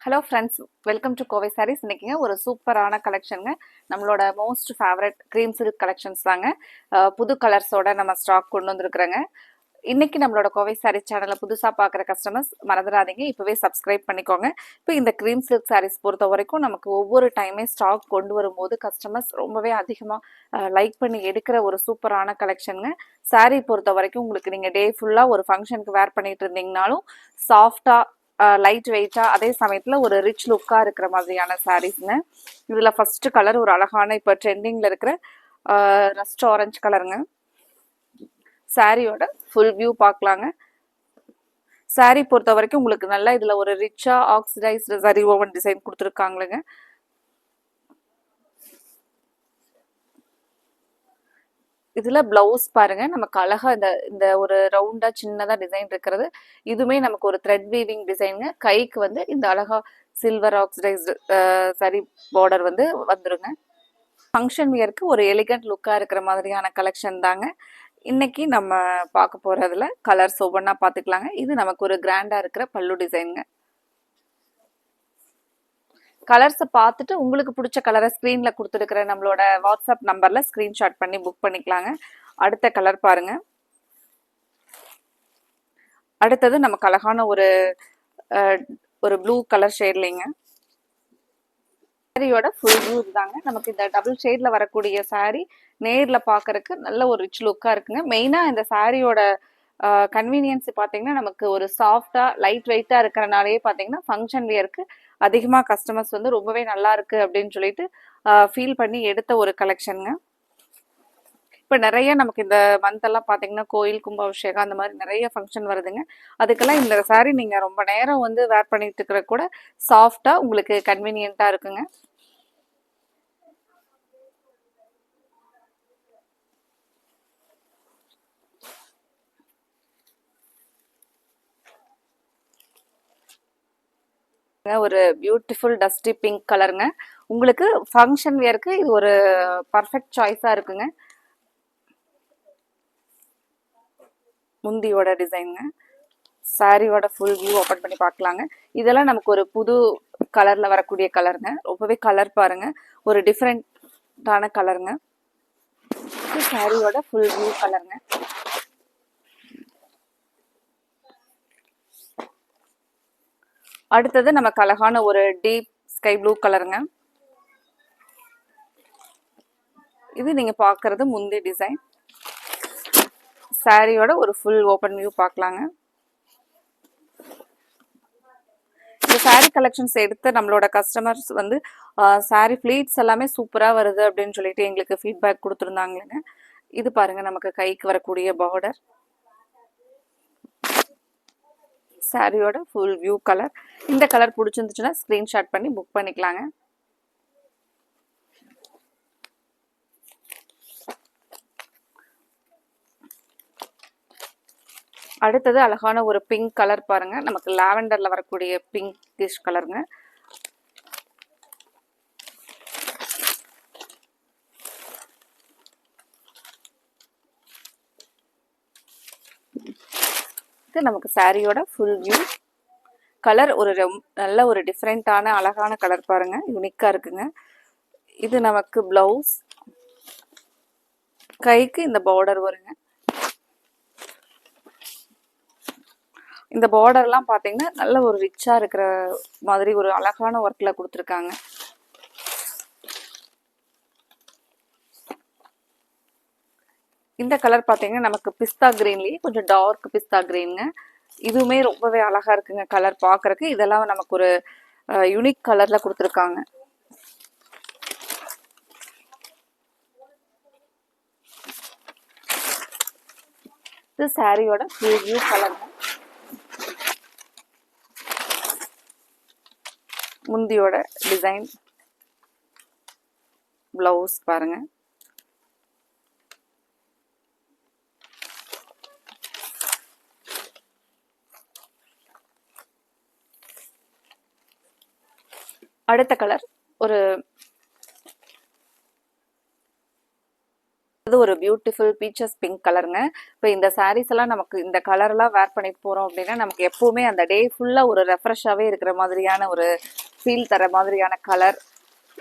Hello friends, welcome to Kovai sarees. இன்னைக்குங்க ஒரு சூப்பரான கலெக்ஷனுங்க. நம்மளோட most favourite cream silk collections தாங்க. புது கலர்ஸோட நம்ம ஸ்டாக் கொண்டு வந்திருக்கிறோங்க. இன்னைக்கு நம்மளோட கோவை சாரீஸ் சேனலை புதுசாக பார்க்குற கஸ்டமர்ஸ் மறந்துடாதீங்க, இப்போவே சப்ஸ்கிரைப் பண்ணிக்கோங்க. இப்போ இந்த க்ரீம் சில்க் சாரீஸ் பொறுத்த வரைக்கும் நமக்கு ஒவ்வொரு டைமே ஸ்டாக் கொண்டு வரும்போது கஸ்டமர்ஸ் ரொம்பவே அதிகமாக லைக் பண்ணி எடுக்கிற ஒரு சூப்பரான கலெக்ஷனுங்க. சாரீ பொறுத்த வரைக்கும் உங்களுக்கு நீங்கள் டே ஃபுல்லாக ஒரு ஃபங்க்ஷனுக்கு வேர் பண்ணிட்டு இருந்தீங்கனாலும் சாஃப்டாக லைட் வெயிட்டா அதே சமயத்துல ஒரு ரிச் லுக்கா இருக்கிற மாதிரியான சாரீஸ்ங்க. இதுல ஃபர்ஸ்ட் கலர் ஒரு அழகான இப்ப ட்ரெண்டிங்ல இருக்கிற ரஸ்ட் ஆரஞ்சு கலருங்க. சாரியோட ஃபுல் வியூ பார்க்கலாங்க. சாரி பொறுத்த வரைக்கும் உங்களுக்கு நல்லா இதுல ஒரு ரிச்சா ஆக்சிடைஸ்டு சரி ஓவன் டிசைன் கொடுத்துருக்காங்களுங்க. இதுல பிளவுஸ் பாருங்க, நமக்கு அழகா இந்த இந்த ஒரு ரவுண்டா சின்னதா டிசைன் இருக்கிறது. இதுவுமே நமக்கு ஒரு த்ரெட் வீவிங் டிசைனுங்க. கைக்கு வந்து இந்த அழகா சில்வர் ஆக்சிடைஸ்டு சரி பார்டர் வந்து வந்துருங்க. ஃபங்க்ஷன் வியருக்கு ஒரு எலிகண்ட் லுக்கா இருக்கிற மாதிரியான கலெக்ஷன் தாங்க இன்னைக்கு நம்ம பார்க்க போறதுல. கலர்ஸ் ஒவ்வொன்றா பார்த்துக்கலாங்க. இது நமக்கு ஒரு கிராண்டா இருக்கிற பல்லு டிசைனுங்க. கலர்ஸை பார்த்துட்டு உங்களுக்கு பிடிச்ச கலரை ஸ்க்ரீனில் கொடுத்துருக்கிற நம்மளோட வாட்ஸ்அப் நம்பரில் ஸ்க்ரீன்ஷாட் பண்ணி புக் பண்ணிக்கலாங்க. அடுத்த கலர் பாருங்க. அடுத்தது நமக்கு அழகான ஒரு ஒரு ப்ளூ கலர் ஷேட்லிங்க. சாரியோட ஃபுல் வியூ தாங்க. நமக்கு இந்த டபுள் ஷேட்ல வரக்கூடிய சாரி நேர்ல பார்க்கறதுக்கு நல்ல ஒரு ரிச் லுக்கா இருக்குங்க. மெயினா இந்த சாரியோட கன்வீனியன்ஸ் பார்த்தீங்கன்னா நமக்கு ஒரு சாஃப்டா லைட் வெயிட்டா இருக்கிறனாலேயே பார்த்தீங்கன்னா ஃபங்க்ஷன் வியருக்கு அதிகமாக கஸ்டமர்ஸ் வந்து ரொம்பவே நல்லா இருக்கு அப்படின்னு சொல்லிட்டு ஃபீல் பண்ணி எடுத்த ஒரு கலெக்ஷனுங்க. இப்போ நிறைய நமக்கு இந்த மந்த் எல்லாம் பார்த்தீங்கன்னா கோயில் கும்பாபிஷேகம் அந்த மாதிரி நிறைய ஃபங்க்ஷன் வருதுங்க. அதுக்கெல்லாம் இந்த சாரி நீங்கள் ரொம்ப நேரம் வந்து வேர் பண்ணிட்டு இருக்கிற கூட சாஃப்டாக உங்களுக்கு கன்வீனியண்ட்டாக இருக்குங்க. ஒரு பியூட்டிஃபுல் டஸ்டி பிங்க் கலருங்க. உங்களுக்கு ஃபங்க்ஷன் வியருக்கு இது ஒரு பர்ஃபெக்ட் சாய்ஸா இருக்குங்க. முந்தியோட டிசைனுங்க. சாரியோட ஃபுல் வியூ ஓப்பன் பண்ணி பார்க்கலாங்க. இதெல்லாம் நமக்கு ஒரு புது கலர்ல வரக்கூடிய கலருங்க. ரொம்பவே கலர் பாருங்க, ஒரு டிஃப்ரெண்டான கலருங்க. சாரியோட ஃபுல் வியூ கலருங்க. அடுத்தது நமக்கு அழகான ஒரு டீப் ஸ்கை ப்ளூ கலருங்க. இது நீங்க பாக்குறது முந்தி டிசைன். சாரியோட ஒரு ஃபுல் ஓப்பன் வியூ பார்க்கலாங்க. இந்த சாரி கலெக்ஷன்ஸ் எடுத்து நம்மளோட கஸ்டமர்ஸ் வந்து சாரி ஃபிளீட்ஸ் எல்லாமே சூப்பரா வருது அப்படின்னு சொல்லிட்டு எங்களுக்கு ஃபீட்பேக் கொடுத்துருந்தாங்க. இது பாருங்க, நமக்கு கைக்கு வரக்கூடிய பார்டர். சாரியோட ஃபுல் வியூ கலர். இந்த கலர் பிடிச்சிருந்துச்சுன்னா ஸ்கிரீன்ஷாட் பண்ணி புக் பண்ணிக்கலாங்க. அடுத்தது அழகான ஒரு பிங்க் கலர் பாருங்க, நமக்கு லாவெண்டர்ல வரக்கூடிய பிங்கிஷ் கலருங்க. நமக்கு சாரியோட ஃபுல் வியூ கலர். ஒரு நல்ல ஒரு டிஃப்ரெண்டான அழகான கலர் பாருங்க, யூனிக்கா இருக்குங்க. இது நமக்கு பிளவுஸ். கைக்கு இந்த பார்டர் வருங்க. இந்த பார்டர்லாம் பார்த்தீங்கன்னா நல்ல ஒரு ரிச்சா இருக்கிற மாதிரி ஒரு அழகான ஒர்க்ல கொடுத்துருக்காங்க. இந்த கலர் பார்த்தீங்கன்னா நமக்கு பிஸ்தா கிரீன்லேயே கொஞ்சம் டார்க் பிஸ்தா கிரீனுங்க. இதுவுமே ரொம்பவே அழகா இருக்குங்க கலர் பார்க்கறதுக்கு. இதெல்லாம் நமக்கு ஒரு யூனிக் கலர்ல கொடுத்துருக்காங்க. இது சாரியோட ஃபுல் வியூ கலர். முந்தியோட டிசைன். பிளவுஸ் பாருங்க. அடுத்த கலர் ஒரு இது ஒரு பியூட்டிஃபுல் பீச்சஸ் பிங்க் கலருங்க. இப்போ இந்த சாரீஸ் எல்லாம் நமக்கு இந்த கலர்லாம் வேர் பண்ணிட்டு போறோம் அப்படின்னா நமக்கு எப்பவுமே அந்த டே ஃபுல்லா ஒரு ரெஃப்ரெஷ்ஷாவே இருக்கிற மாதிரியான ஒரு ஃபீல் தர மாதிரியான கலர்.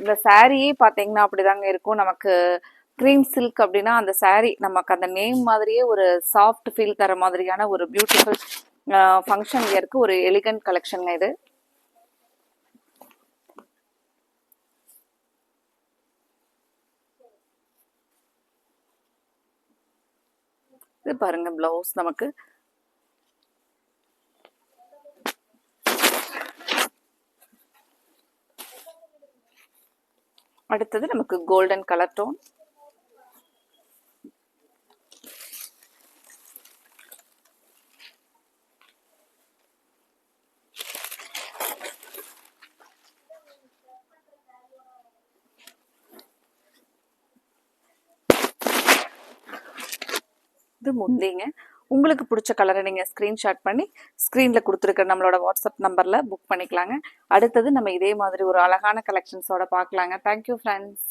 இந்த சாரியே பார்த்தீங்கன்னா அப்படிதாங்க இருக்கும். நமக்கு க்ரீம் சில்க் அப்படின்னா அந்த சாரீ நமக்கு அந்த நேம் மாதிரியே ஒரு சாஃப்ட் ஃபீல் தர மாதிரியான ஒரு பியூட்டிஃபுல் ஃபங்க்ஷன் வியருக்கு ஒரு எலிகன்ட் கலெக்ஷனுங்க இது. இது பாருங்க பிளவுஸ் நமக்கு அடுத்தது நமக்கு கோல்டன் கலர் டோன். இது முந்திங்க. உங்களுக்கு பிடிச்ச கலரை நீங்கள் ஸ்க்ரீன்ஷாட் பண்ணி ஸ்க்ரீனில் கொடுத்துருக்க நம்மளோட வாட்ஸ்அப் நம்பரில் புக் பண்ணிக்கலாங்க. அடுத்தது நம்ம இதே மாதிரி ஒரு அழகான கலெக்ஷன்ஸோட பார்க்கலாங்க. Thank you friends.